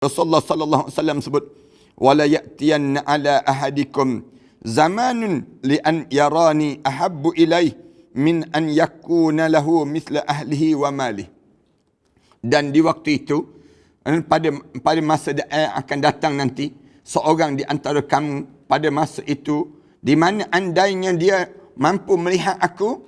Rasulullah sallallahu alaihi wasallam sebut, wala ya'tiyanna ala ahadikum zamanun li an yarani ahabbu ilaih min an yakuna lahu mithla ahlihi wa malih. Dan di waktu itu, pada masa akan datang nanti, seorang di antara kamu pada masa itu, di mana andainya dia mampu melihat aku,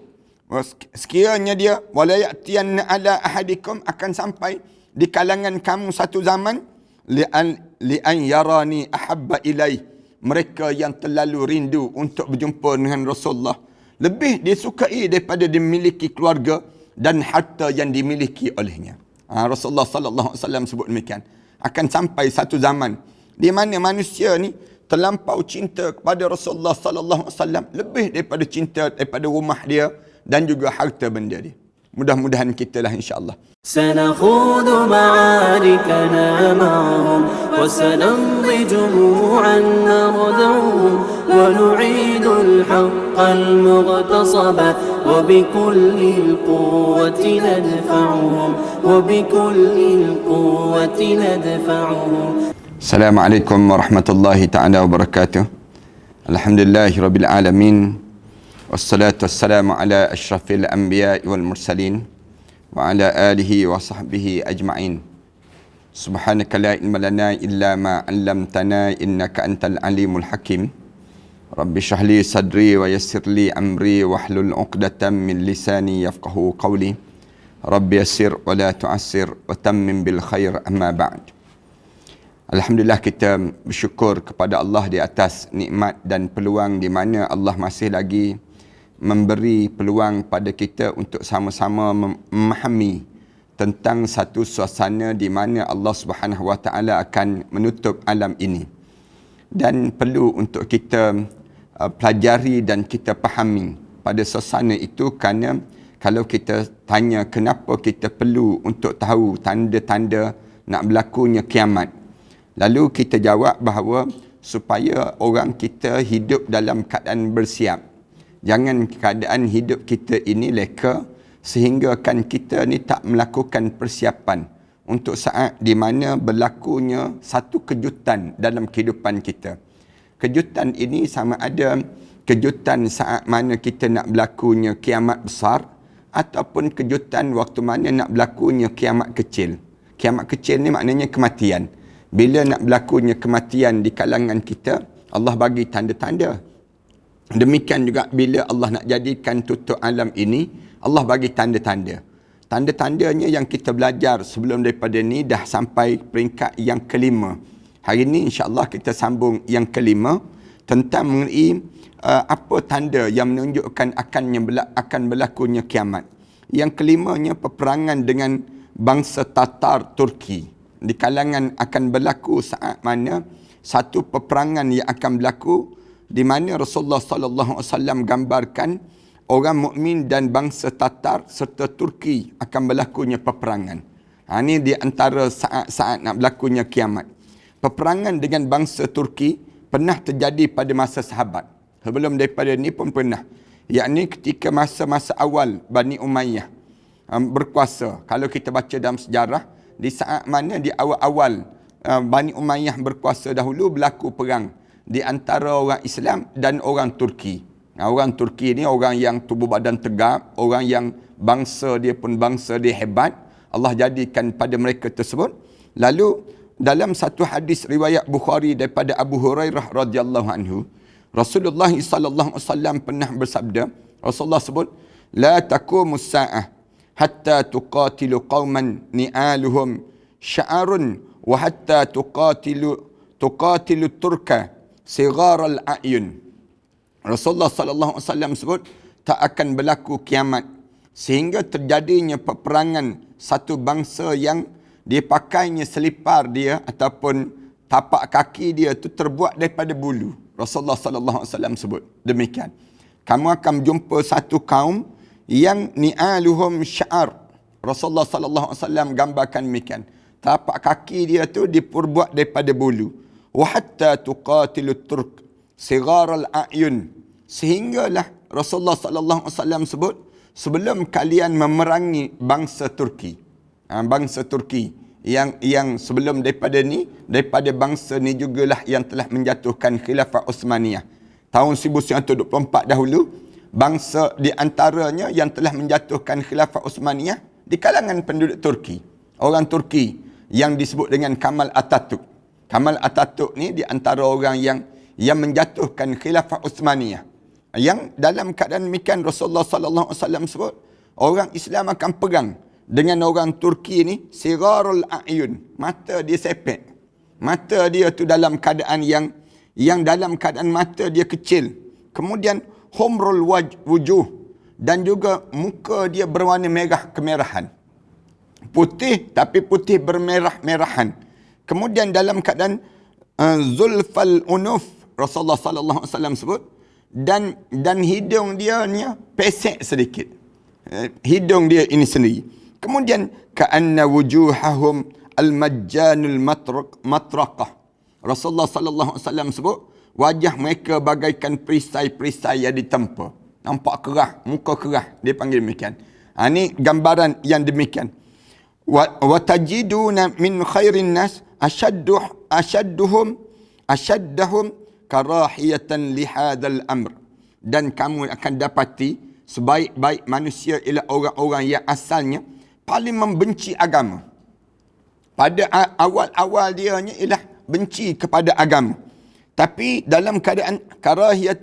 sekiranya dia wala ya'tiyanna ala ahadikum, akan sampai di kalangan kamu satu zaman, li'an yarani ahabba ilaih, mereka yang terlalu rindu untuk berjumpa dengan Rasulullah, lebih disukai daripada dimiliki keluarga dan harta yang dimiliki olehnya. Rasulullah sallallahu alaihi wasallam sebut demikian. Akan sampai satu zaman di mana manusia ni terlampau cinta kepada Rasulullah sallallahu alaihi wasallam, lebih daripada cinta daripada rumah dia dan juga harta benda dia. Mudah-mudahan kita lah insya-Allah. سنخوض معاركنا معهم وسنمضي جموعا نردعهم ونعيد الحق المغتصب وبكل القوة ندفعهم وبكل القوة ندفعهم. السلام عليكم ورحمة الله تعالى وبركاته. الحمد لله رب العالمين والصلاة والسلام على أشرف الأنبياء والمرسلين وعلى آله وصحبه أجمعين. سبحانك لا علم لنا إلا ما علمتنا إنك أنت العليم الحكيم. رب اشرح لي صدري ويسر لي أمري واحلل عقدة من لساني يفقهوا قولي. رب يسر ولا تعسر وتمم بالخير أما بعد. Alhamdulillah, kita bersyukur kepada Allah di atas nikmat dan peluang di mana Allah masih lagi memberi peluang pada kita untuk sama-sama memahami tentang satu suasana di mana Allah Subhanahu Wa Taala akan menutup alam ini. Dan perlu untuk kita pelajari dan kita fahami pada suasana itu, kerana kalau kita tanya kenapa kita perlu untuk tahu tanda-tanda nak berlakunya kiamat, lalu kita jawab bahawa supaya orang kita hidup dalam keadaan bersiap. Jangan keadaan hidup kita ini leka sehingga kan kita ni tak melakukan persiapan untuk saat di mana berlakunya satu kejutan dalam kehidupan kita. Kejutan ini sama ada kejutan saat mana kita nak berlakunya kiamat besar, ataupun kejutan waktu mana nak berlakunya kiamat kecil. Kiamat kecil ni maknanya kematian. Bila nak berlakunya kematian di kalangan kita, Allah bagi tanda-tanda. Demikian juga bila Allah nak jadikan tutup alam ini, Allah bagi tanda-tanda. Tanda-tandanya yang kita belajar sebelum daripada ni dah sampai peringkat yang kelima. Hari ini insya-Allah kita sambung yang kelima tentang mengenai apa tanda yang menunjukkan akan berlakunya kiamat. Yang kelimanya peperangan dengan bangsa Tatar Turki. Di kalangan akan berlaku saat mana satu peperangan yang akan berlaku di mana Rasulullah sallallahu alaihi wasallam gambarkan orang mukmin dan bangsa Tatar serta Turki akan berlakunya peperangan. Ini di antara saat-saat nak berlakunya kiamat. Peperangan dengan bangsa Turki pernah terjadi pada masa sahabat. Sebelum daripada ni pun pernah. Yakni ketika masa-masa awal Bani Umayyah berkuasa. Kalau kita baca dalam sejarah, di saat mana di awal-awal Bani Umayyah berkuasa dahulu, berlaku perang di antara orang Islam dan orang Turki. Orang Turki ni orang yang tubuh badan tegap, orang yang bangsa dia pun bangsa dia hebat. Allah jadikan pada mereka tersebut. Lalu dalam satu hadis riwayat Bukhari daripada Abu Hurairah radhiyallahu anhu, Rasulullah sallallahu alaihi wasallam pernah bersabda, Rasulullah sebut, la taqumus saah hatta tuqatilu qauman ni'aluhum sya'arun wa hatta tuqatilu turka sigar al-a'yun. Rasulullah sallallahu alaihi wasallam sebut, tak akan berlaku kiamat sehingga terjadinya peperangan satu bangsa yang dia pakainya selipar dia ataupun tapak kaki dia tu terbuat daripada bulu. Rasulullah sallallahu alaihi wasallam sebut demikian. Kamu akan jumpa satu kaum yang ni'aluhum sya'ar. Rasulullah sallallahu alaihi wasallam gambarkan demikian. Tapak kaki dia tu diperbuat daripada bulu. Wa hatta tuqatilut turk sigar al-a'yun. Sehinggalah Rasulullah sallallahu alaihi wasallam sebut, sebelum kalian memerangi bangsa Turki. Bangsa Turki yang sebelum daripada bangsa ni jugalah yang telah menjatuhkan khilafah Uthmaniyah. Tahun 1924 dahulu, bangsa di antaranya yang telah menjatuhkan khilafah Uthmaniyah di kalangan penduduk Turki. Orang Turki yang disebut dengan Kemal Atatürk. Kemal Atatürk ni di antara orang yang menjatuhkan khilafah Uthmaniyah. Yang dalam keadaan demikian Rasulullah sallallahu alaihi wasallam sebut, orang Islam akan perang dengan orang Turki ni sirarul a'yun, mata dia sepek. Mata dia tu dalam keadaan yang dalam keadaan mata dia kecil. Kemudian humrul wujuh, dan juga muka dia berwarna merah kemerahan. Putih tapi putih bermerah-merahan. Kemudian dalam keadaan zulfal unuf, Rasulullah sallallahu alaihi wasallam sebut, dan hidung dia ni pesek sedikit. Hidung dia ini sendiri. Kemudian ka'anna wujuhahum al-majjanul matraqah. Rasulullah sallallahu alaihi wasallam sebut, wajah mereka bagaikan perisai-perisai yang ditempa. Nampak kerah, muka kerah, dia panggil demikian. Ini gambaran yang demikian. Wa tajiduna min khairin nas ashaddahum karahiyatan lihadzal amr. Dan kamu akan dapati sebaik-baik manusia ialah orang-orang yang asalnya paling membenci agama. Pada awal-awal dia ialah benci kepada agama. Tapi dalam keadaan karahiyat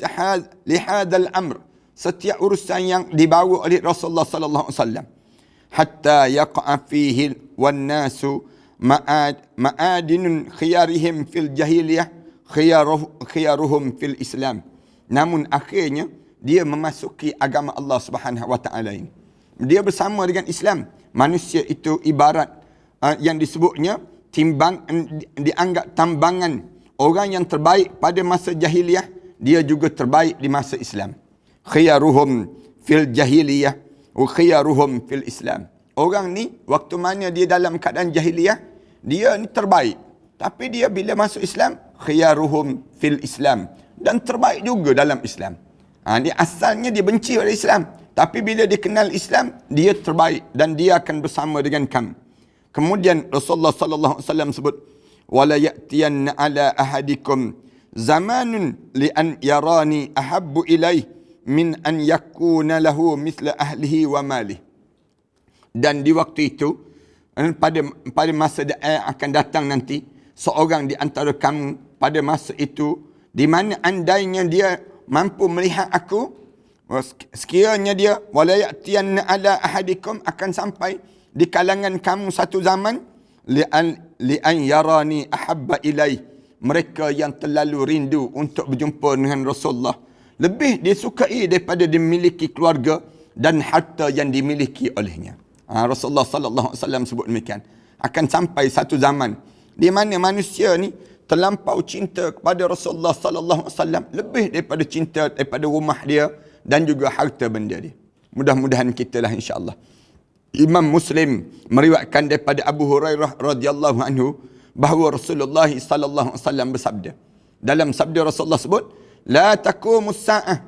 lihadzal amr, setiap urusan yang dibawa oleh Rasulullah sallallahu alaihi wasallam, hatta yaqa fihi wan nasu ma'adinun khiyarihim fil jahiliyah khiyaruhum fil Islam. Namun akhirnya dia memasuki agama Allah Subhanahu wa taala ini. Dia bersama dengan Islam. Manusia itu ibarat yang disebutnya dianggap tambangan. Orang yang terbaik pada masa jahiliyah, dia juga terbaik di masa Islam. Khiyaruhum fil jahiliyah wa khiyaruhum fil Islam. Orang ni waktu mana dia dalam keadaan jahiliyah, dia ni terbaik. Tapi dia bila masuk Islam, khiyaruhum fil Islam, dan terbaik juga dalam Islam. Dia asalnya dia benci pada Islam, tapi bila dia kenal Islam, dia terbaik dan dia akan bersama dengan kamu. Kemudian Rasulullah sallallahu alaihi wasallam sebut, wala ya'tiyanna ala ahadikum zamanun li an yarani ahabbu ilaih min an yakuna lahu mithla ahlihi wa malih. Dan di waktu itu, pada masa yang akan datang nanti, seorang di antara kamu pada masa itu, di mana andainya dia mampu melihat aku, sekiranya dia wala ya'tiyanna ala ahadikum, akan sampai di kalangan kamu satu zaman li'an yarani ahabba ilai, mereka yang terlalu rindu untuk berjumpa dengan Rasulullah, lebih dia sukai daripada dimiliki keluarga dan harta yang dimiliki olehnya. Rasulullah sallallahu alaihi wasallam sebut demikian. Akan sampai satu zaman di mana manusia ni terlampau cinta kepada Rasulullah sallallahu alaihi wasallam, lebih daripada cinta daripada rumah dia dan juga harta benda dia. Mudah-mudahan kita lah insya-Allah. Imam Muslim meriwayatkan daripada Abu Hurairah radhiyallahu anhu bahawa Rasulullah sallallahu alaihi wasallam bersabda. Dalam sabda Rasulullah sebut, la taqumus saah,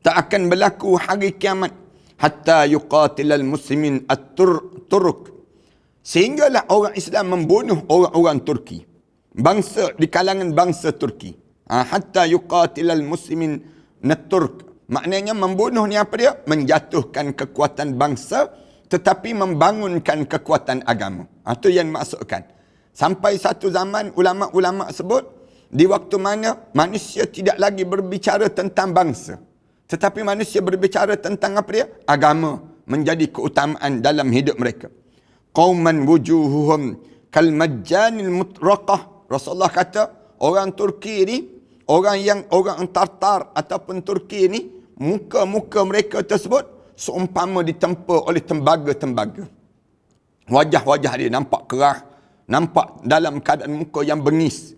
tak akan berlaku hari kiamat hatta yuqatilal muslimin at-turk, sehinggalah orang Islam membunuh orang-orang Turki, bangsa di kalangan bangsa Turki. Hatta yuqatilal muslimin at-turk, maknanya membunuh ni apa dia? Menjatuhkan kekuatan bangsa tetapi membangunkan kekuatan agama. Itu yang maksudkan. Sampai satu zaman ulama-ulama sebut, di waktu mana manusia tidak lagi berbicara tentang bangsa, tetapi manusia berbicara tentang apa dia? Agama menjadi keutamaan dalam hidup mereka. Qauman wujuhuhum kal majjanil mutraqah. Rasulullah kata, orang Turki ni, orang Tartar ataupun Turki ni, muka-muka mereka tersebut seumpama ditempa oleh tembaga-tembaga. Wajah-wajah dia nampak kerah, nampak dalam keadaan muka yang bengis.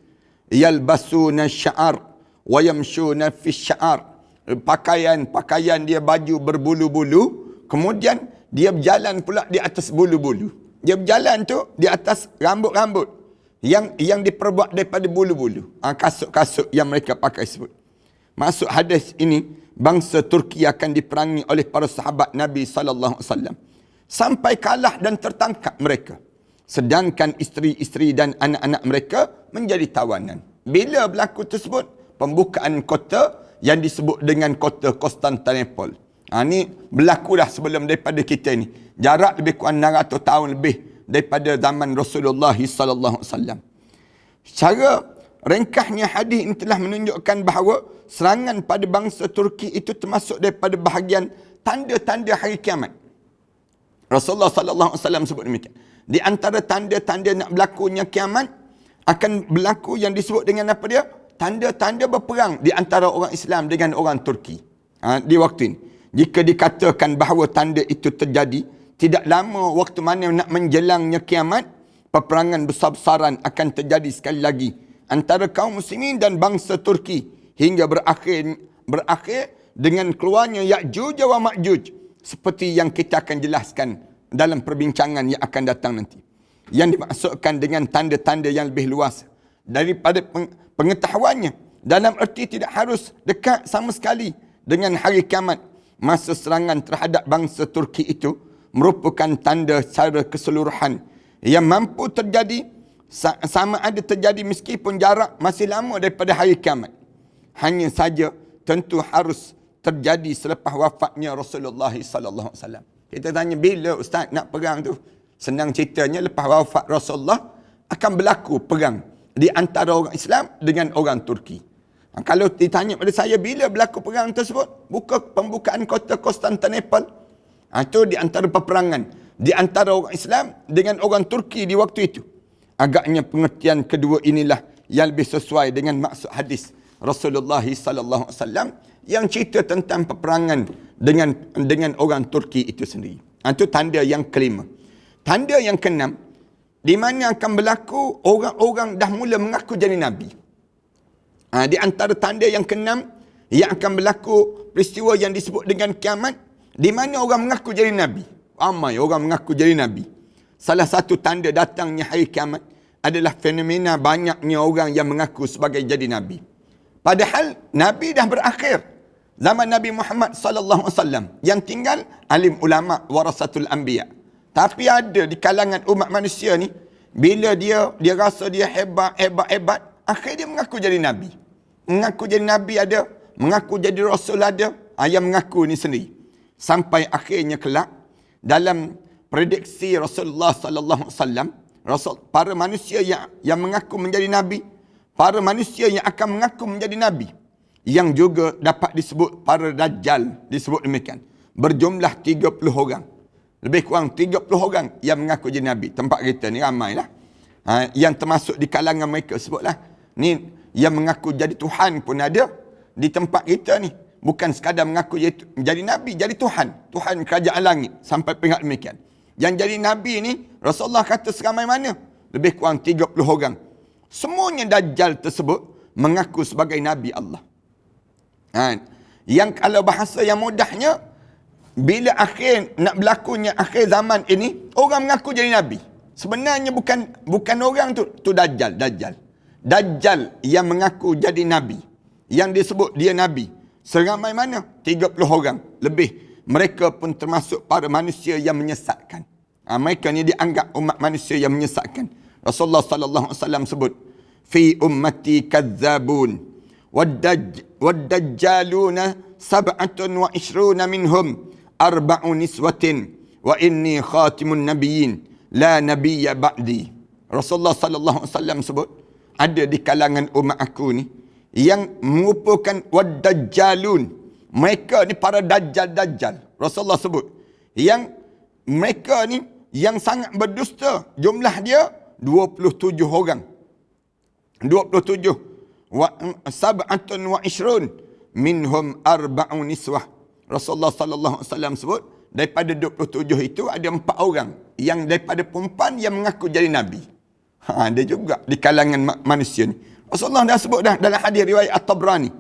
Yalbasuna sya'ar wa yamshuna fi sya'ar. Pakaian dia baju berbulu-bulu, kemudian dia berjalan pula di atas bulu-bulu. Dia berjalan tu di atas rambut-rambut yang diperbuat daripada bulu-bulu. Kasut-kasut yang mereka pakai sebut. Maksud hadis ini, bangsa Turki akan diperangi oleh para sahabat Nabi sallallahu alaihi wasallam sampai kalah dan tertangkap mereka. sedangkan isteri-isteri dan anak-anak mereka menjadi tawanan. Bila berlaku tersebut? Pembukaan kota yang disebut dengan kota Konstantinopel. Ini berlaku dah sebelum daripada kita ni. Jarak lebih kurang 600 tahun lebih daripada zaman Rasulullah sallallahu alaihi wasallam. Secara ringkasnya hadis ini telah menunjukkan bahawa serangan pada bangsa Turki itu termasuk daripada bahagian tanda-tanda hari kiamat. Rasulullah sallallahu alaihi wasallam sebut demikian. Di antara tanda-tanda nak berlakunya kiamat akan berlaku yang disebut dengan apa dia? Tanda-tanda berperang di antara orang Islam dengan orang Turki. Di waktu ini. Jika dikatakan bahawa tanda itu terjadi, tidak lama waktu mana nak menjelangnya kiamat, peperangan besar-besaran akan terjadi sekali lagi antara kaum muslimin dan bangsa Turki hingga berakhir dengan keluarnya Ya'juj wa Ma'juj, seperti yang kita akan jelaskan dalam perbincangan yang akan datang nanti. Yang dimaksudkan dengan tanda-tanda yang lebih luas daripada pengetahuannya, dalam erti tidak harus dekat sama sekali dengan hari kiamat. Masa serangan terhadap bangsa Turki itu merupakan tanda secara keseluruhan yang mampu terjadi, sama ada terjadi meskipun jarak masih lama daripada hari kiamat. Hanya saja tentu harus terjadi selepas wafatnya Rasulullah sallallahu alaihi wasallam. Kita tanya, bila ustaz nak perang tu? Senang ceritanya, lepas wafat Rasulullah akan berlaku perang di antara orang Islam dengan orang Turki. Kalau ditanya pada saya, bila berlaku perang tersebut? Pembukaan kota Konstantinopel. Itu di antara peperangan di antara orang Islam dengan orang Turki di waktu itu. Agaknya pengertian kedua inilah yang lebih sesuai dengan maksud hadis Rasulullah sallallahu alaihi wasallam yang cerita tentang peperangan dengan orang Turki itu sendiri. Itu tanda yang kelima. Tanda yang keenam, di mana akan berlaku orang-orang dah mula mengaku jadi Nabi. Di antara tanda yang keenam yang akan berlaku peristiwa yang disebut dengan kiamat, di mana orang mengaku jadi Nabi. Ramai orang mengaku jadi Nabi. Salah satu tanda datangnya hari kiamat adalah fenomena banyaknya orang yang mengaku sebagai jadi Nabi. Padahal Nabi dah berakhir. Zaman Nabi Muhammad sallallahu alaihi wasallam yang tinggal alim ulama warasatul anbiya. Tapi ada di kalangan umat manusia ni, bila dia rasa dia hebat, akhirnya dia mengaku jadi Nabi. Mengaku jadi Nabi ada, mengaku jadi Rasul ada, yang mengaku ni sendiri. Sampai akhirnya kelak, dalam prediksi Rasulullah sallallahu alaihi wasallam, para manusia yang mengaku menjadi Nabi, para manusia yang akan mengaku menjadi Nabi, yang juga dapat disebut para Dajjal, disebut demikian, berjumlah 30 orang. Lebih kurang 30 orang yang mengaku jadi Nabi. Tempat kita ni ramai lah. Yang termasuk di kalangan mereka sebutlah. Ni yang mengaku jadi Tuhan pun ada di tempat kita ni. Bukan sekadar mengaku jadi Nabi, jadi Tuhan. Tuhan kerajaan langit. Sampai peringkat demikian. Yang jadi Nabi ni, Rasulullah kata seramai mana? Lebih kurang 30 orang. Semuanya Dajjal tersebut mengaku sebagai Nabi Allah. Yang kalau bahasa yang mudahnya, bila nak berlakunya akhir zaman ini, orang mengaku jadi Nabi. Sebenarnya bukan orang tu Dajjal. Dajjal yang mengaku jadi Nabi, yang disebut dia Nabi, seramai mana? 30 orang lebih. Mereka pun termasuk para manusia yang menyesatkan. Mereka ni dianggap umat manusia yang menyesatkan. Rasulullah sallallahu alaihi wasallam sebut, fi ummati kadzabun wad-dajjaluna 27 minhum arba'u niswatin wa inni khatimun nabiyyin la nabiyya ba'di. Rasulullah sallallahu alaihi wasallam sebut, ada di kalangan umat aku ni yang merupakan wad-dajjalun. Mereka ni para dajjal. Rasulullah sebut yang mereka ni yang sangat berdusta. Jumlah dia 27 orang. 27 wa sab'atun wa ishrun minhum arba'u niswah. Rasulullah sallallahu alaihi wasallam sebut, daripada 27 itu ada 4 orang yang daripada perempuan yang mengaku jadi Nabi. Ada juga di kalangan manusia ni. Rasulullah dah sebut dah dalam hadis riwayat At-Tabrani.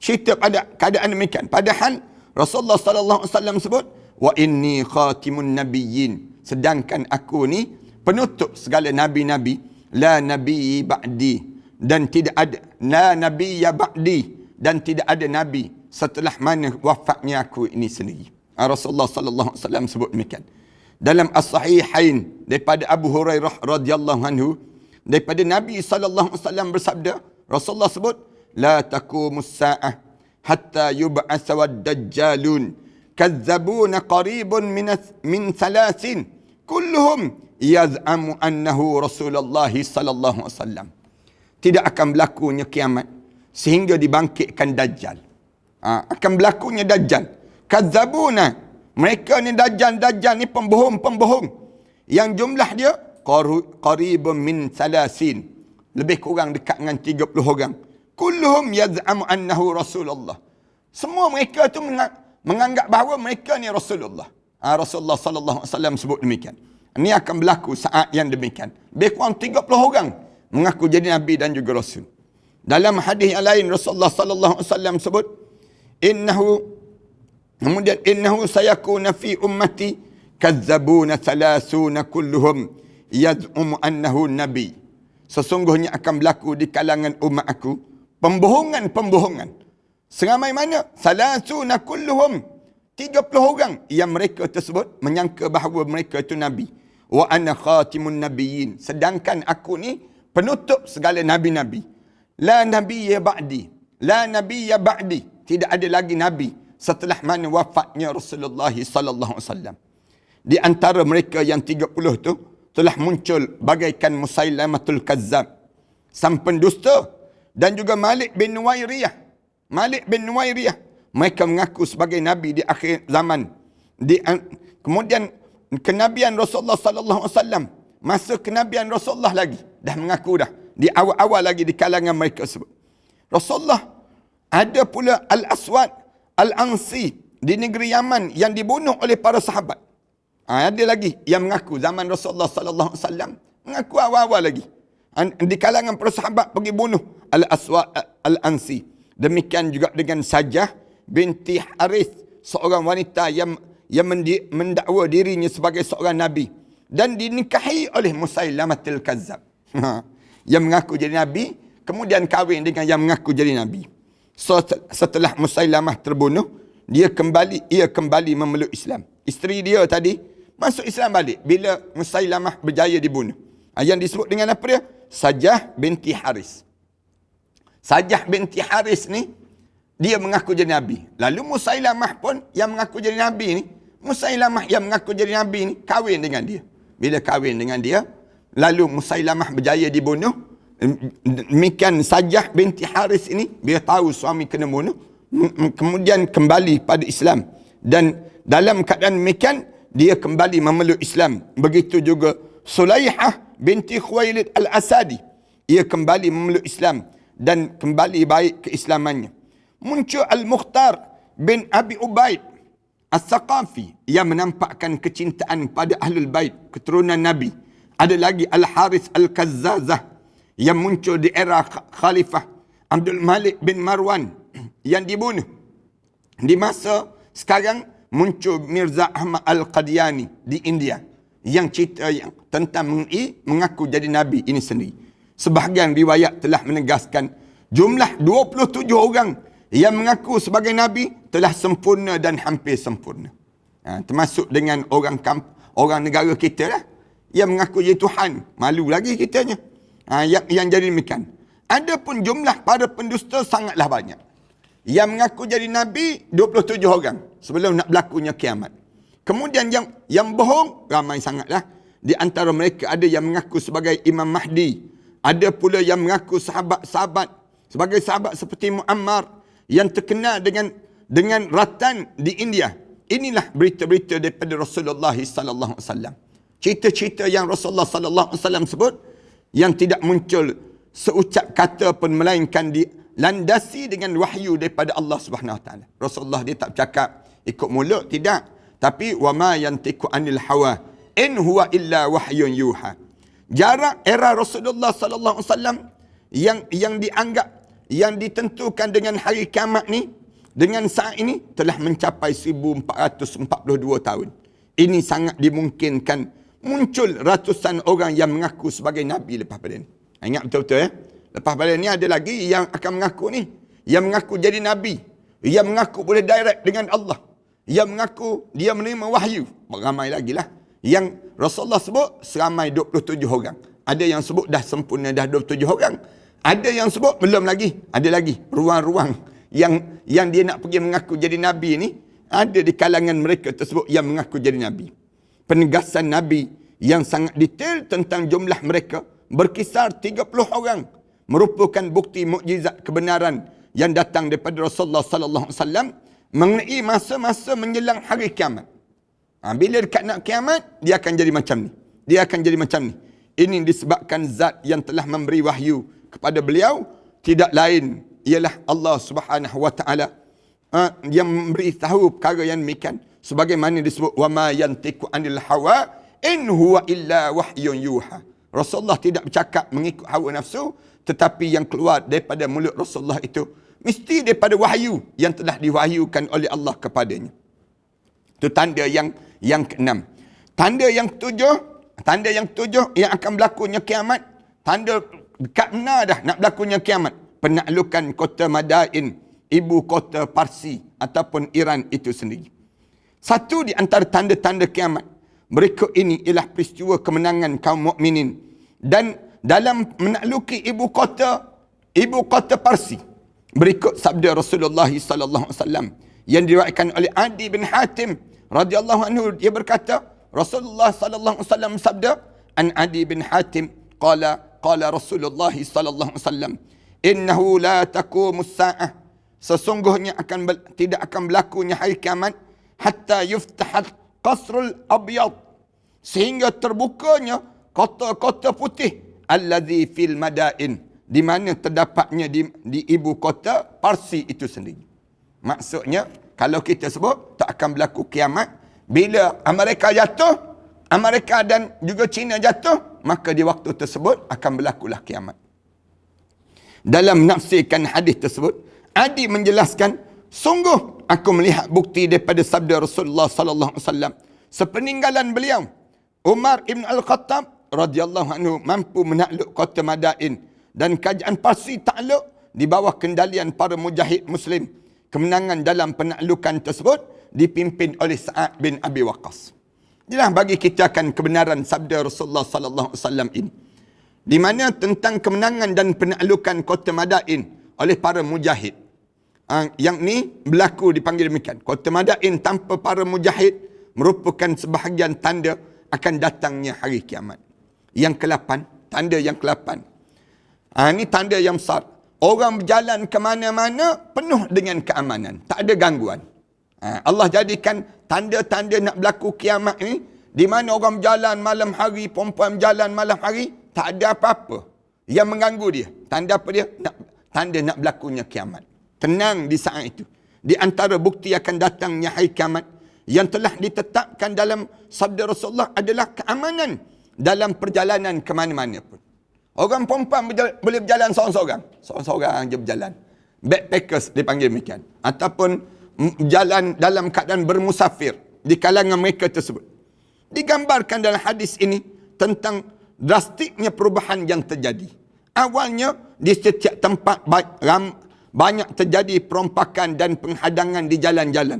Cerita pada keadaan demikian. Padahal Rasulullah sallallahu alaihi wasallam sebut, wa inni khatimun nabiyyin. Sedangkan aku ni penutup segala nabi-nabi, la nabiyyi ba'di, dan tidak ada la nabiyya ba'di, dan tidak ada nabi setelah mana wafatnya aku ini sendiri. Rasulullah sallallahu alaihi wasallam sebut demikian. dalam As-Sahihain daripada Abu Hurairah radhiyallahu anhu, daripada Nabi sallallahu alaihi wasallam bersabda, Rasulullah sebut, la taqumus saa'ah hatta yub'atsa wad-dajjalun kadzabuna qaribun min thalathin kulluhum yaz'amu annahu Rasulullah sallallahu alaihi wasallam. Tidak akan berlakunya kiamat sehingga dibangkitkan Dajjal. Akan berlakunya Dajjal. Kadzabuna, mereka ni Dajjal ni pembohong. Yang jumlah dia qaribun min thalathin, lebih kurang dekat dengan 30 orang. Kulluhum yaz'amu annahu Rasulullah. Semua mereka tu menganggap bahawa mereka ni Rasulullah. Rasulullah sallallahu alaihi wasallam sebut demikian. Ini akan berlaku saat yang demikian. Lebih kurang 30 orang mengaku jadi nabi dan juga rasul. Dalam hadis yang lain Rasulullah sallallahu alaihi wasallam sebut, innahu sayakuna fi ummati kadzabuna thalathuna kulluhum yaz'umu annahu nabi. Sesungguhnya akan berlaku di kalangan umat aku pembohongan. Seramai mana? Thalathuna kulluhum, 30 orang yang mereka tersebut menyangka bahawa mereka itu nabi. Wa ana khatimun nabiyyin, sedangkan aku ni penutup segala nabi-nabi. La nabiyya ba'di, tidak ada lagi nabi setelah mana wafatnya Rasulullah sallallahu alaihi wasallam. Di antara mereka yang 30 tu telah muncul bagaikan Musailamatul Kazzab, sang pendusta, dan juga Malik bin Nuwairiyah. Mereka mengaku sebagai nabi di akhir zaman. Kemudian kenabian Rasulullah sallallahu alaihi wasallam, masa kenabian Rasulullah lagi dah mengaku dah di awal-awal lagi di kalangan mereka sebut. Rasulullah ada pula Al-Aswad Al-Ansi di negeri Yaman yang dibunuh oleh para sahabat. Ada lagi yang mengaku zaman Rasulullah sallallahu alaihi wasallam, mengaku awal-awal lagi di kalangan para sahabat pergi bunuh Al-Aswad Al-Ansi. Demikian juga dengan Sajah binti Harith, seorang wanita yang mendakwa dirinya sebagai seorang nabi dan dinikahi oleh Musailamatul Kazzab. Yang mengaku jadi nabi kemudian kahwin dengan yang mengaku jadi nabi. So, setelah Musailamah terbunuh, ia kembali memeluk Islam. Isteri dia tadi masuk Islam balik bila Musailamah berjaya dibunuh. Yang disebut dengan apa dia? Sajah binti Haris. Sajah binti Haris ni dia mengaku jadi nabi. Lalu Musailamah pun yang mengaku jadi nabi ni, Musailamah yang mengaku jadi nabi ni kahwin dengan dia. Bila kahwin dengan dia, lalu Musailamah berjaya dibunuh. Demikian Sajah binti Haris ini, bila tahu suami kena bunuh, kemudian kembali pada Islam. Dan dalam keadaan demikian, dia kembali memeluk Islam. Begitu juga Sulaihah binti Khuwailid Al-Asadi. Ia kembali memeluk Islam dan kembali baik keislamannya. Muncul Al-Mukhtar bin Abi Ubaid As-Saqafi yang menampakkan kecintaan pada Ahlul Bait, keturunan Nabi. Ada lagi Al-Harith Al-Kazzazah yang muncul di era Khalifah Abdul Malik bin Marwan yang dibunuh. Di masa sekarang muncul Mirza Ahmad Al-Qadiani di India yang cerita yang tentang mengaku jadi Nabi ini sendiri. Sebahagian riwayat telah menegaskan jumlah 27 orang yang mengaku sebagai Nabi telah sempurna dan hampir sempurna. Termasuk dengan orang negara kita lah yang mengaku jadi Tuhan. Malu lagi kitanya. Yang jadi demikian. Ada pun jumlah para pendusta sangatlah banyak. Yang mengaku jadi Nabi 27 orang sebelum nak berlakunya kiamat. Kemudian yang bohong ramai sangatlah. Di antara mereka ada yang mengaku sebagai Imam Mahdi. Ada pula yang mengaku sahabat-sahabat sebagai sahabat seperti Muammar yang terkenal dengan ratan di India. Inilah berita-berita daripada Rasulullah sallallahu alaihi wasallam. Cerita-cerita yang Rasulullah sallallahu alaihi wasallam sebut yang tidak muncul seucap kata pun melainkan dilandasi dengan wahyu daripada Allah Subhanahu wa taala. Rasulullah dia tak bercakap ikut mulut, tidak, tapi wama yantiqu anil hawa in huwa illa wahyun yuha. Jarak era Rasulullah sallallahu alaihi wasallam yang dianggap yang ditentukan dengan hari kiamat ni dengan saat ini telah mencapai 1442 tahun. Ini sangat dimungkinkan muncul ratusan orang yang mengaku sebagai Nabi lepas pada ni. Ingat betul-betul ya. Lepas pada ni ada lagi yang akan mengaku ni. Yang mengaku jadi Nabi. Yang mengaku boleh direct dengan Allah. Yang mengaku dia menerima wahyu. Ramai lagi lah. Yang Rasulullah sebut seramai 27 orang. Ada yang sebut dah sempurna dah 27 orang. Ada yang sebut belum lagi. Ada lagi ruang-ruang yang dia nak pergi mengaku jadi Nabi ni. Ada di kalangan mereka tersebut yang mengaku jadi Nabi. Penegasan Nabi yang sangat detail tentang jumlah mereka berkisar 30 orang. Merupakan bukti mukjizat kebenaran yang datang daripada Rasulullah sallallahu alaihi wasallam mengenai masa-masa menjelang hari kiamat. Bila dekat nak kiamat, dia akan jadi macam ni. Dia akan jadi macam ni. Ini disebabkan zat yang telah memberi wahyu kepada beliau tidak lain ialah Allah Subhanahu wa taala yang memberi tahu perkara yang demikian sebagaimana disebut wa ma yantiqu anil hawa in huwa illa wahyun yuha. Rasulullah tidak bercakap mengikut hawa nafsu, tetapi yang keluar daripada mulut Rasulullah itu mesti daripada wahyu yang telah diwahyukan oleh Allah kepadanya. Itu tanda yang keenam. Tanda yang ketujuh yang akan berlakunya kiamat. Tanda dekat benar dah nak berlakunya kiamat. Penaklukan kota Madain, ibu kota Parsi ataupun Iran itu sendiri. Satu di antara tanda-tanda kiamat berikut ini ialah peristiwa kemenangan kaum mukminin dan dalam menakluki ibu kota Parsi. Berikut sabda Rasulullah sallallahu alaihi wasallam yang diriwayatkan oleh Adi bin Hatim radhiyallahu anhu, dia berkata Rasulullah sallallahu alaihi wasallam sabda an Adi bin Hatim qala Rasulullah sallallahu alaihi wasallam innahu la taqumus saah, sesungguhnya tidak akan berlakunya hari kiamat hatta yuftahat qasrul abyad, sehingga terbukanya kota-kota putih allazi fil madain, di mana terdapatnya di ibu kota Parsi itu sendiri. Maksudnya kalau kita sebut tak akan berlaku kiamat bila Amerika jatuh, Amerika dan juga China jatuh, maka di waktu tersebut akan berlakulah kiamat. Dalam menafsirkan hadis tersebut, Adi menjelaskan, sungguh aku melihat bukti daripada sabda Rasulullah sallallahu alaihi wasallam sepeninggalan beliau Umar ibn Al-Khattab radhiyallahu anhu mampu menakluk kota Madain dan kerajaan Parsi takluk di bawah kendalian para mujahid muslim. Kemenangan dalam penaklukan tersebut dipimpin oleh Sa'ad bin Abi Waqqas. Inilah bagi kita akan kebenaran sabda Rasulullah sallallahu alaihi wasallam ini, di mana tentang kemenangan dan penaklukan kota Madain oleh para mujahid. Yang ni berlaku dipanggil demikian. Kota Madain tanpa para mujahid merupakan sebahagian tanda akan datangnya hari kiamat. Yang ke-8, tanda yang ke-8. Ini tanda yang besar. Orang berjalan ke mana-mana penuh dengan keamanan. Tak ada gangguan. Allah jadikan tanda-tanda nak berlaku kiamat ni, di mana orang berjalan malam hari, perempuan berjalan malam hari, tak ada apa-apa yang mengganggu dia. Tanda apa dia? Tanda nak berlakunya kiamat. Tenang di saat itu. Di antara bukti akan datangnya hari kiamat yang telah ditetapkan dalam sabda Rasulullah adalah keamanan dalam perjalanan ke mana-mana pun. Orang perempuan boleh berjalan seorang-seorang. Seorang-seorang je berjalan. Backpackers dipanggil demikian. Ataupun jalan dalam keadaan bermusafir di kalangan mereka tersebut. Digambarkan dalam hadis ini tentang drastiknya perubahan yang terjadi. Awalnya di setiap tempat banyak terjadi perompakan dan penghadangan di jalan-jalan.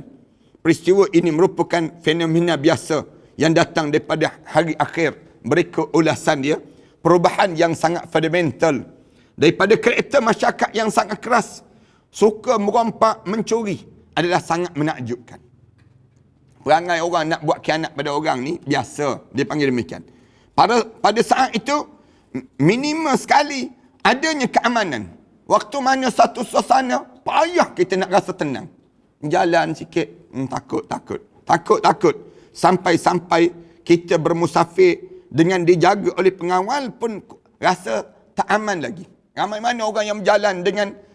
Peristiwa ini merupakan fenomena biasa yang datang daripada hari akhir. Berikut ulasan dia. Perubahan yang sangat fundamental daripada karakter masyarakat yang sangat keras, suka merompak, mencuri, adalah sangat menakjubkan. Perangai orang nak buat khianat pada orang ni biasa, dia panggil demikian. Pada saat itu minimal sekali adanya keamanan. Waktu mana satu suasana payah kita nak rasa tenang, jalan sikit takut sampai kita bermusafir dengan dijaga oleh pengawal pun rasa tak aman lagi. Ramai mana orang yang berjalan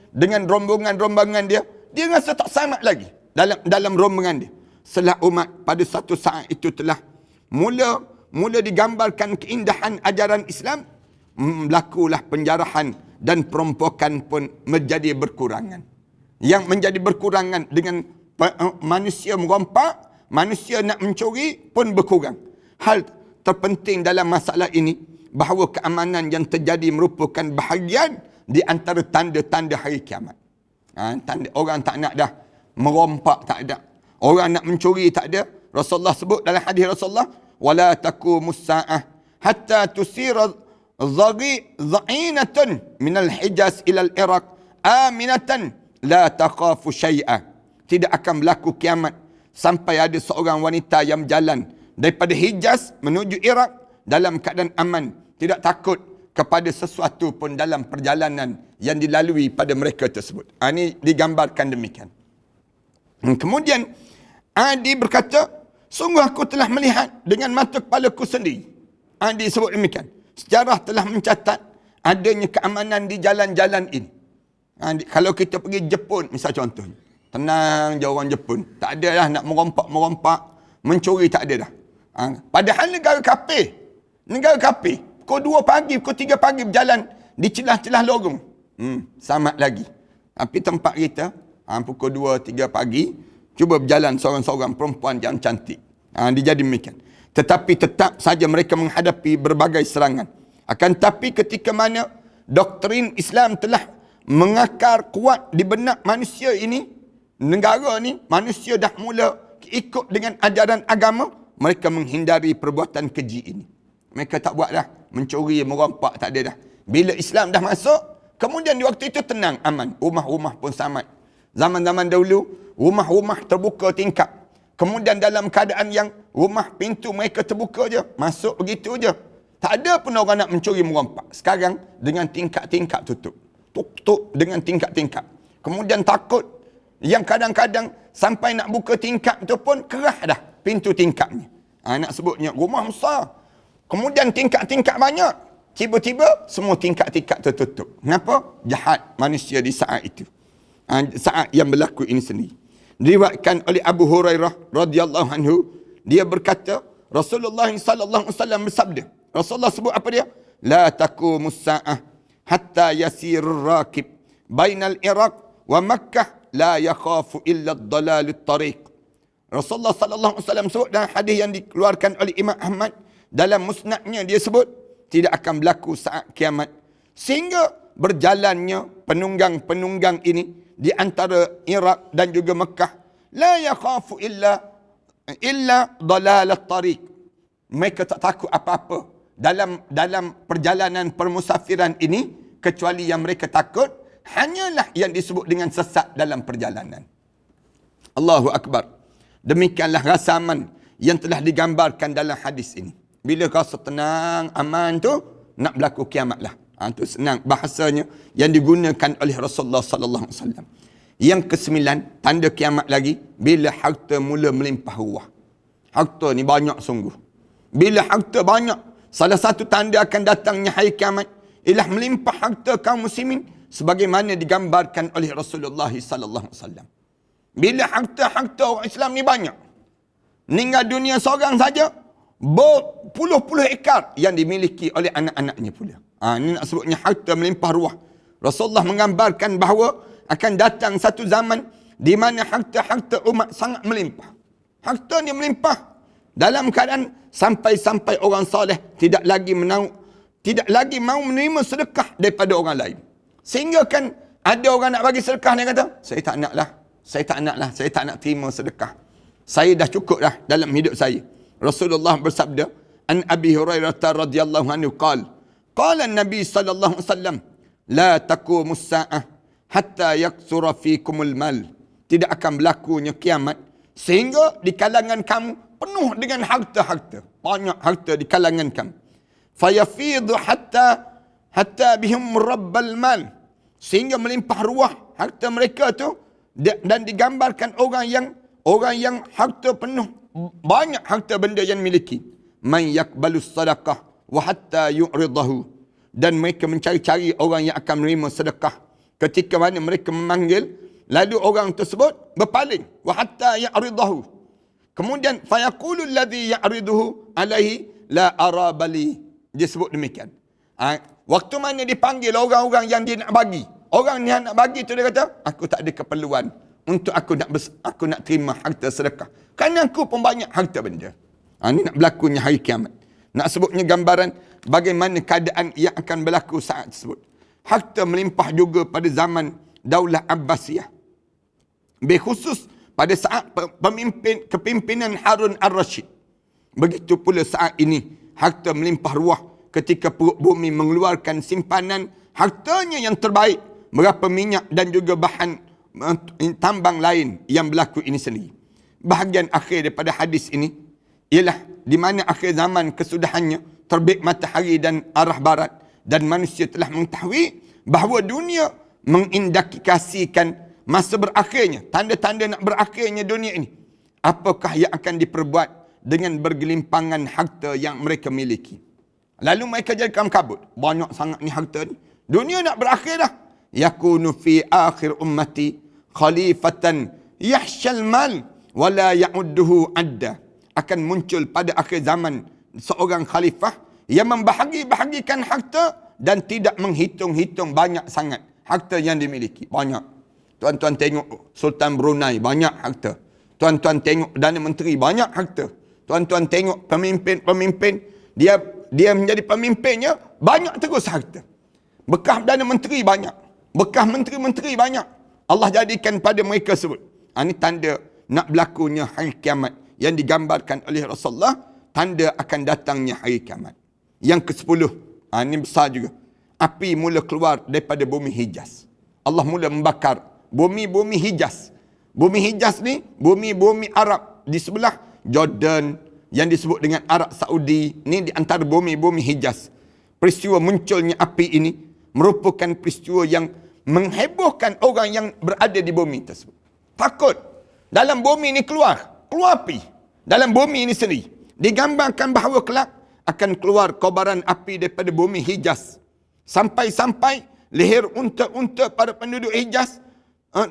dengan rombongan-rombongan dia rasa tak selamat lagi dalam rombongan dia. Setelah umat pada satu saat itu telah mula digambarkan keindahan ajaran Islam, berlakulah penjarahan dan perompokan pun menjadi berkurangan. Yang menjadi berkurangan dengan manusia merompak, manusia nak mencuri pun berkurang. Hal terpenting dalam masalah ini bahawa keamanan yang terjadi merupakan bahagian di antara tanda-tanda hari kiamat. Tanda orang tak nak dah merompak, tak ada. Orang nak mencuri, tak ada. Rasulullah sebut dalam hadis Rasulullah, wala taqumus sa'ah hatta tusira dha'inatun minal Hijaz ilal Iraq aminatan la takhafu syai'a. Tidak akan berlaku kiamat sampai ada seorang wanita yang berjalan daripada Hijaz menuju Iraq dalam keadaan aman, tidak takut kepada sesuatu pun dalam perjalanan yang dilalui pada mereka tersebut. Ini digambarkan demikian. Kemudian Adi berkata, sungguh aku telah melihat dengan mata kepalaku sendiri. Adi sebut demikian. Sejarah telah mencatat adanya keamanan di jalan-jalan ini. Kalau kita pergi Jepun, misal contohnya, tenang je orang Jepun. Tak ada dah nak merompak-merompak, mencuri, tak ada dah. Padahal negara kafir, pukul 2 pagi, pukul 3 pagi berjalan di celah-celah lorong. Selamat lagi. Tapi tempat kita, pukul 2-3 pagi, cuba berjalan seorang-seorang perempuan yang cantik. Dia jadi demikian. Tetapi tetap saja mereka menghadapi berbagai serangan. Akan tetapi ketika mana doktrin Islam telah mengakar kuat di benak manusia ini, negara ni, manusia dah mula ikut dengan ajaran agama, mereka menghindari perbuatan keji ini. Mereka tak buat dah. Mencuri, merompak, tak ada dah. Bila Islam dah masuk, kemudian di waktu itu tenang, aman. Rumah-rumah pun selamat. Zaman-zaman dahulu, rumah-rumah terbuka tingkap. Kemudian dalam keadaan yang rumah pintu mereka terbuka je. Masuk begitu je. Tak ada pun orang nak mencuri, merompak. Sekarang dengan tingkap-tingkap tutup. Tuk-tuk dengan tingkap-tingkap. Kemudian takut. Yang kadang-kadang sampai nak buka tingkap tu pun kerah dah pintu tingkapnya. Nak sebutnya rumah besar. Kemudian tingkap-tingkap banyak. Tiba-tiba semua tingkap-tingkap tertutup. Kenapa? Jahat manusia di saat itu. Saat yang berlaku ini sendiri. Diriwayatkan oleh Abu Hurairah radhiyallahu anhu, dia berkata, Rasulullah sallallahu alaihi wasallam bersabda. Rasulullah sebut apa dia? La taqumus sa'ah hatta yasirur rakib bainal Iraq wa Makkah la yakhafu illa ad-dalalut tariq. Rasulullah sallallahu alaihi wasallam sebut dalam hadis yang dikeluarkan oleh Imam Ahmad dalam musnadnya, dia sebut tidak akan berlaku saat kiamat sehingga berjalannya penunggang-penunggang ini di antara Iraq dan juga Mekah, la yakhafu illa dalalat tariq. Mereka tak takut apa-apa dalam perjalanan permusafiran ini, kecuali yang mereka takut hanyalah yang disebut dengan sesat dalam perjalanan. Allahu Akbar. Demikianlah rasa aman yang telah digambarkan dalam hadis ini. Bila rasa tenang, aman tu, nak berlaku kiamat lah. Itu senang bahasanya yang digunakan oleh Rasulullah sallallahu alaihi wasallam. Yang ke-9, tanda kiamat lagi, bila harta mula melimpah ruah. Harta ni banyak sungguh. Bila harta banyak, salah satu tanda akan datangnya hari kiamat ialah melimpah harta kaum muslimin sebagaimana digambarkan oleh Rasulullah sallallahu alaihi wasallam. Bila harta orang Islam ni banyak, meninggal dunia seorang saja, berpuluh-puluh ekar yang dimiliki oleh anak-anaknya pula. Ini nak sebutnya harta melimpah ruah. Rasulullah menggambarkan bahawa akan datang satu zaman di mana harta-harta umat sangat melimpah. Harta ni melimpah dalam keadaan sampai-sampai orang soleh tidak lagi mau menerima sedekah daripada orang lain. Sehingga kan ada orang nak bagi sedekah, dia kata, saya tak nak terima sedekah. Saya dah cukup dah dalam hidup saya. Rasulullah bersabda, an Abi Hurairah radhiyallahu anhu qala an-nabi sallallahu alaihi wasallam, la taqumus sa'ah hatta yaksura fikumul mal. Tidak akan berlakunya kiamat sehingga di kalangan kamu penuh dengan harta-harta. Banyak harta di kalangan kamu. Fayafidhu hatta bihim rabbal mal. Sehingga melimpah ruah harta mereka tu, dan digambarkan orang yang harta penuh, banyak harta benda yang miliki. Man yakbalus sadaqah wa hatta yu'ridahu. Dan mereka mencari-cari orang yang akan menerima sedekah. Ketika mana mereka memanggil, lalu orang tersebut berpaling. Wa hatta ya'ridahu. Kemudian fayaqulu alladhi ya'riduhu alaihi la ara bali. Dia sebut demikian. Waktu mana dipanggil orang-orang yang dia nak bagi, orang yang nak bagi tu dia kata, aku tak ada keperluan untuk aku nak terima harta sedekah. Kerana aku pun banyak harta benda. Ini nak berlakunya hari kiamat. Nak sebutnya gambaran bagaimana keadaan yang akan berlaku saat tersebut. Harta melimpah juga pada zaman Daulah Abbasiyah. Berkhusus pada saat kepimpinan Harun al-Rashid. Begitu pula saat ini, harta melimpah ruah ketika perut bumi mengeluarkan simpanan hartanya yang terbaik, berapa minyak dan juga bahan tambang lain yang berlaku ini sendiri. Bahagian akhir daripada hadis ini ialah di mana akhir zaman kesudahannya, terbit matahari dan arah barat, dan manusia telah mengetahui bahawa dunia mengindikasikan masa berakhirnya, tanda-tanda nak berakhirnya dunia ini. Apakah yang akan diperbuat dengan bergelimpangan harta yang mereka miliki? Lalu mereka jadi kaum kabut. Banyak sangat ni harta ni. Dunia nak berakhir dah. Yakunu fi akhir ummati khalifatan yahsyal mal wala ya'udduhu adda. Akan muncul pada akhir zaman seorang khalifah yang membahagi-bahagikan harta dan tidak menghitung-hitung banyak sangat harta yang dimiliki. Banyak. Tuan-tuan tengok Sultan Brunei, banyak harta. Tuan-tuan tengok Perdana Menteri, banyak harta. Tuan-tuan tengok pemimpin-pemimpin, dia menjadi pemimpinnya, banyak terus harta. Bekas Perdana Menteri banyak. Bekas menteri-menteri banyak. Allah jadikan pada mereka sebut. Ini tanda nak berlakunya hari kiamat yang digambarkan oleh Rasulullah, tanda akan datangnya hari kiamat. Yang ke-10, ini besar juga. Api mula keluar daripada bumi Hijaz. Allah mula membakar bumi-bumi Hijaz. Bumi Hijaz ni, bumi-bumi Arab di sebelah Jordan yang disebut dengan Arab Saudi. Ni di antara bumi-bumi Hijaz. Peristiwa munculnya api ini merupakan peristiwa yang menghebohkan orang yang berada di bumi tersebut. Takut. Dalam bumi ini keluar api. Dalam bumi ini sendiri. Digambarkan bahawa kelak akan keluar kobaran api daripada bumi Hijaz. Sampai-sampai leher unta-unta para penduduk Hijaz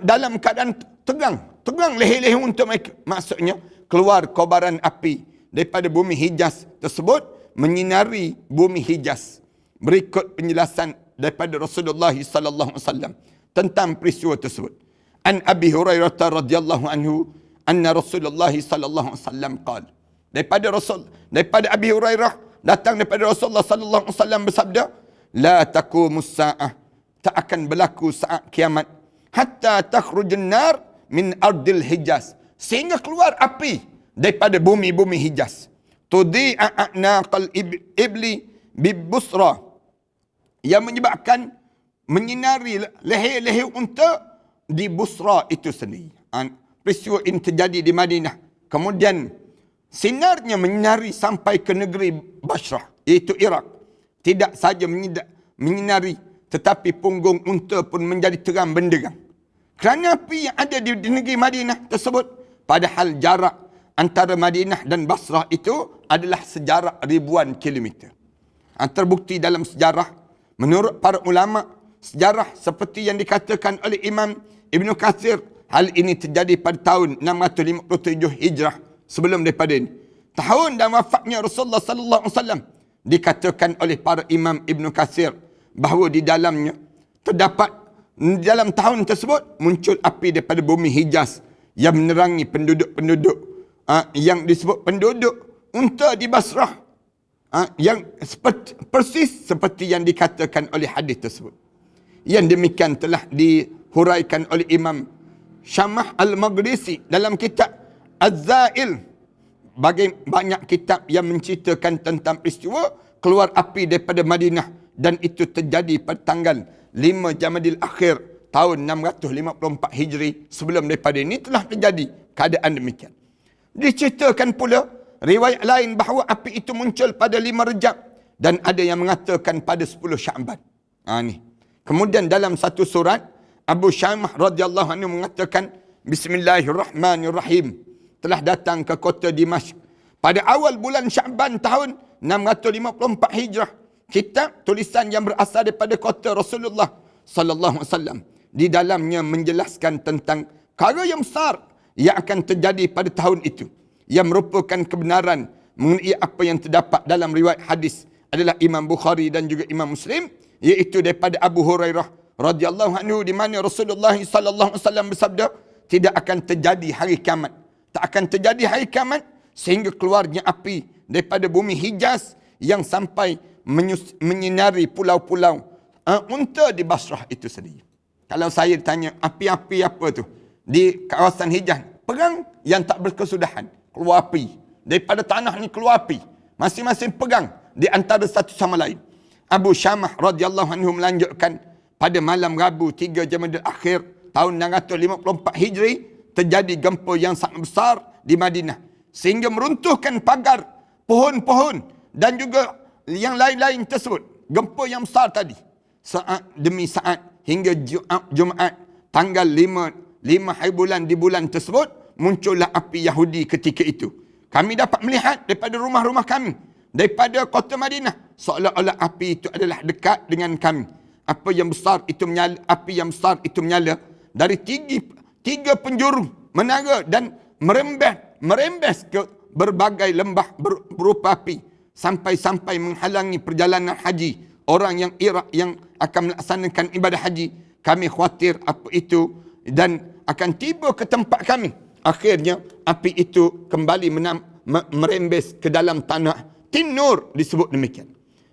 dalam keadaan tegang. Tegang leher-leher unta mereka. Maksudnya keluar kobaran api daripada bumi Hijaz tersebut menyinari bumi Hijaz. Berikut penjelasan daripada Rasulullah sallallahu alaihi wasallam tentang peristiwa tersebut. An Abi Hurairah radhiyallahu anhu anna Rasulullah sallallahu alaihi wasallam qala. Daripada Abi Hurairah datang daripada Rasulullah sallallahu alaihi wasallam bersabda, la taqumus saah, tak akan berlaku saat kiamat hatta takhrujun nar min ardil Hijaz, sehingga keluar api daripada bumi-bumi Hijaz. Tudi'a a'naqal ibli bibusra, yang menyebabkan menyinari leher-leher unta di Busra itu sendiri. Peristiwa ini terjadi di Madinah. Kemudian sinarnya menyinari sampai ke negeri Basrah, iaitu Iraq. Tidak saja menyinari, tetapi punggung unta pun menjadi terang benderang. Kerana api yang ada di negeri Madinah tersebut, padahal jarak antara Madinah dan Basrah itu adalah sejarak ribuan kilometer. Terbukti dalam sejarah, menurut para ulama sejarah seperti yang dikatakan oleh Imam Ibn Katsir, hal ini terjadi pada tahun 657 Hijrah sebelum daripada ini. Tahun dan wafatnya Rasulullah sallallahu alaihi wasallam, dikatakan oleh para Imam Ibn Katsir bahawa di dalamnya terdapat, dalam tahun tersebut muncul api daripada bumi Hijaz yang menerangi penduduk-penduduk yang disebut penduduk unta di Basrah, yang persis seperti yang dikatakan oleh hadis tersebut. Yang demikian telah dihuraikan oleh Imam Syamah Al-Maghrisi dalam kitab Az-Zail. Banyak kitab yang menceritakan tentang peristiwa keluar api daripada Madinah, dan itu terjadi pada tanggal 5 Jamadil Akhir tahun 654 Hijri. Sebelum daripada ini telah terjadi keadaan demikian. Diceritakan pula riwayat lain bahawa api itu muncul pada 5 Rejab, dan ada yang mengatakan pada 10 Sya'ban. Ni. Kemudian dalam satu surat, Abu Syamah radhiyallahu anhu mengatakan, Bismillahirrahmanirrahim, telah datang ke kota Dimashq pada awal bulan Sya'ban tahun 654 Hijrah. Kitab tulisan yang berasal daripada kota Rasulullah sallallahu alaihi wasallam. Di dalamnya menjelaskan tentang perkara yang besar yang akan terjadi pada tahun itu, yang merupakan kebenaran mengenai apa yang terdapat dalam riwayat hadis adalah Imam Bukhari dan juga Imam Muslim, iaitu daripada Abu Hurairah radhiyallahu anhu, di mana Rasulullah sallallahu alaihi wasallam bersabda, tidak akan terjadi hari kiamat. Tak akan terjadi hari kiamat sehingga keluarnya api daripada bumi Hijaz yang sampai menyinari pulau-pulau unta di Basrah itu sendiri. Kalau saya tanya api-api apa tu di kawasan Hijaz, perang yang tak berkesudahan, keluar api daripada tanah ni keluar api. Masing-masing pegang di antara satu sama lain. Abu Syamah radhiyallahu anhu melanjutkan, pada malam Rabu 3 Jamadil Akhir tahun 654 Hijri, terjadi gempa yang sangat besar di Madinah sehingga meruntuhkan pagar, pohon-pohon dan juga yang lain-lain tersebut. Gempa yang besar tadi, saat demi saat, hingga Jumaat tanggal 5 hari bulan di bulan tersebut, muncullah api Yahudi ketika itu. Kami dapat melihat daripada rumah-rumah kami, daripada kota Madinah, seolah-olah api itu adalah dekat dengan kami. Api yang besar itu menyala dari tiga penjuru menara dan merembes ke berbagai lembah berupa api, sampai-sampai menghalangi perjalanan haji orang yang akan melaksanakan ibadah haji. Kami khawatir apa itu dan akan tiba ke tempat kami. Akhirnya api itu kembali merembes ke dalam tanah. Tin-Nur disebut demikian.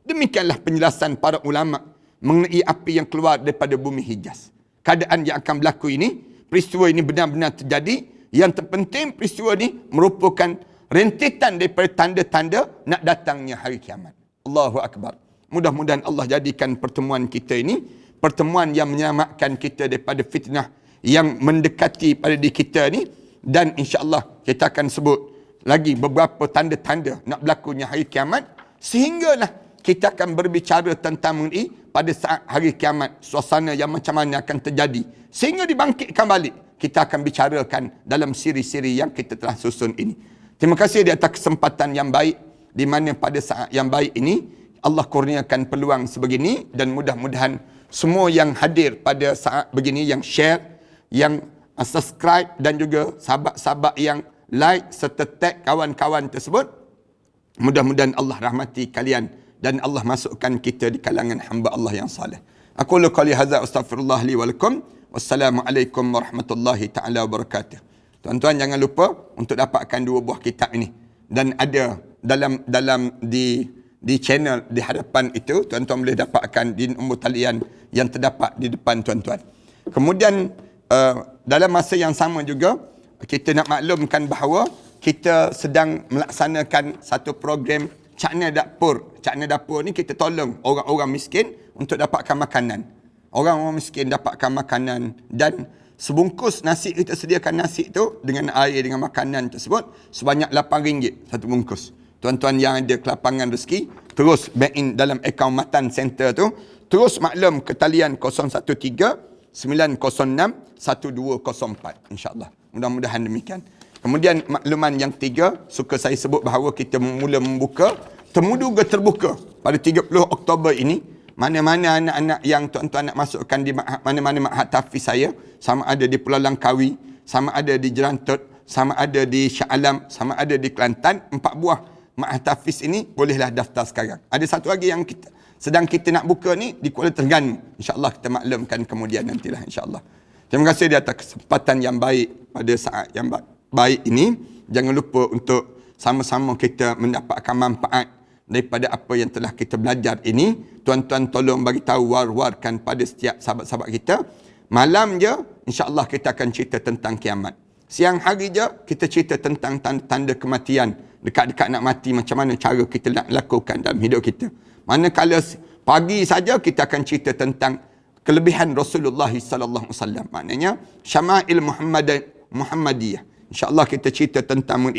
Demikianlah penjelasan para ulama mengenai api yang keluar daripada bumi Hijaz. Keadaan yang akan berlaku ini, peristiwa ini benar-benar terjadi. Yang terpenting, peristiwa ini merupakan rentetan daripada tanda-tanda nak datangnya hari kiamat. Allahu Akbar. Mudah-mudahan Allah jadikan pertemuan kita ini pertemuan yang menyelamatkan kita daripada fitnah yang mendekati pada diri kita ni. Dan insya-Allah kita akan sebut lagi beberapa tanda-tanda nak berlakunya hari kiamat, sehinggalah kita akan berbicara tentang mengenai pada saat hari kiamat, suasana yang macam mana akan terjadi sehingga dibangkitkan balik. Kita akan bicarakan dalam siri-siri yang kita telah susun ini. Terima kasih di atas kesempatan yang baik, di mana pada saat yang baik ini Allah kurniakan peluang sebegini, dan mudah-mudahan semua yang hadir pada saat begini, yang share, yang subscribe dan juga sahabat-sahabat yang like serta tag kawan-kawan tersebut, mudah-mudahan Allah rahmati kalian dan Allah masukkan kita di kalangan hamba Allah yang saleh. Aku qali hadza astaghfirullah li wa lakum. Wassalamualaikum warahmatullahi taala wabarakatuh. Tuan-tuan jangan lupa untuk dapatkan 2 buah kitab ini, dan ada dalam di channel di hadapan itu, tuan-tuan boleh dapatkan di nombor talian yang terdapat di depan tuan-tuan. Kemudian dalam masa yang sama juga kita nak maklumkan bahawa kita sedang melaksanakan satu program Cakna Dapur. Cakna Dapur ni kita tolong orang-orang miskin untuk dapatkan makanan. Orang-orang miskin dapatkan makanan, dan sebungkus nasi, kita sediakan nasi tu dengan air dengan makanan tersebut sebanyak RM8 satu bungkus. Tuan-tuan yang ada kelapangan rezeki, terus bank in dalam akaun Matan Center tu, terus maklum ke talian 013-906-1204, insya-Allah. Mudah-mudahan demikian. Kemudian makluman yang 3, suka saya sebut bahawa kita mula membuka Temuduga Terbuka pada 30 Oktober ini. Mana-mana anak-anak yang tuan-tuan nak masukkan di mana-mana ma'had tahfiz saya, sama ada di Pulau Langkawi, sama ada di Jerantut, sama ada di Shah Alam, sama ada di Kelantan, 4 buah ma'had tahfiz ini bolehlah daftar sekarang. Ada satu lagi yang sedang kita nak buka ni di Kuala Terengganu. InsyaAllah kita maklumkan kemudian nantilah, insyaAllah. Terima kasih di atas kesempatan yang baik pada saat yang baik ini. Jangan lupa untuk sama-sama kita mendapatkan manfaat daripada apa yang telah kita belajar ini. Tuan-tuan tolong bagi tahu, war-warkan pada setiap sahabat-sahabat kita. Malam je insya-Allah kita akan cerita tentang kiamat. Siang hari je kita cerita tentang tanda-tanda kematian. Dekat-dekat nak mati, macam mana cara kita nak lakukan dalam hidup kita. Manakala pagi saja kita akan cerita tentang kelebihan Rasulullah sallallahu alaihi wasallam. Maknanya Syama'il Muhammadiyah. InsyaAllah kita cerita tentang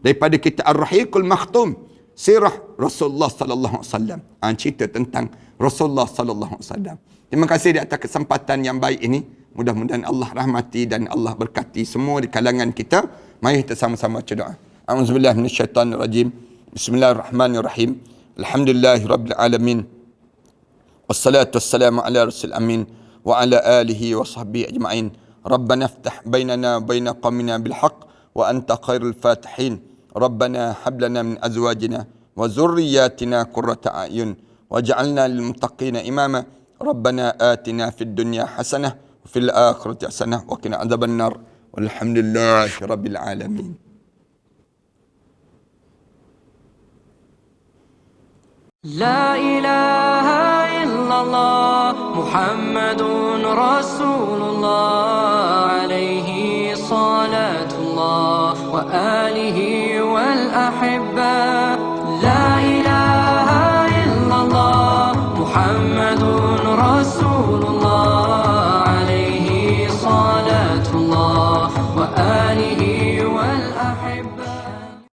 daripada kita Ar-Rahiqul Makhtum, sirah Rasulullah sallallahu alaihi wasallam. Cerita tentang Rasulullah sallallahu alaihi wasallam. Terima kasih di atas kesempatan yang baik ini. Mudah-mudahan Allah rahmati dan Allah berkati semua di kalangan kita. Mari kita sama-sama berdoa. A'udzubillahi minasyaitanirrajim. Bismillahirrahmanirrahim. Alhamdulillahirabbil alamin. Wassalatu wassalamu ala rasul amin wa ala alihi wa sahbihi ajma'in. Rabbana iftah bainana baina qaumina bil haqq wa anta khairul fatihin. Rabbana hab lana min azwajina wa dhurriyyatina qurrata a'yun waj'alna lil muttaqina imama. Rabbana atina fid dunya hasanah wa fil akhirati hasanah wa qina adzaban nar. Walhamdulillahi rabbil alamin. لا إله إلا الله محمد رسول الله عليه صلاة الله وآله والأحبة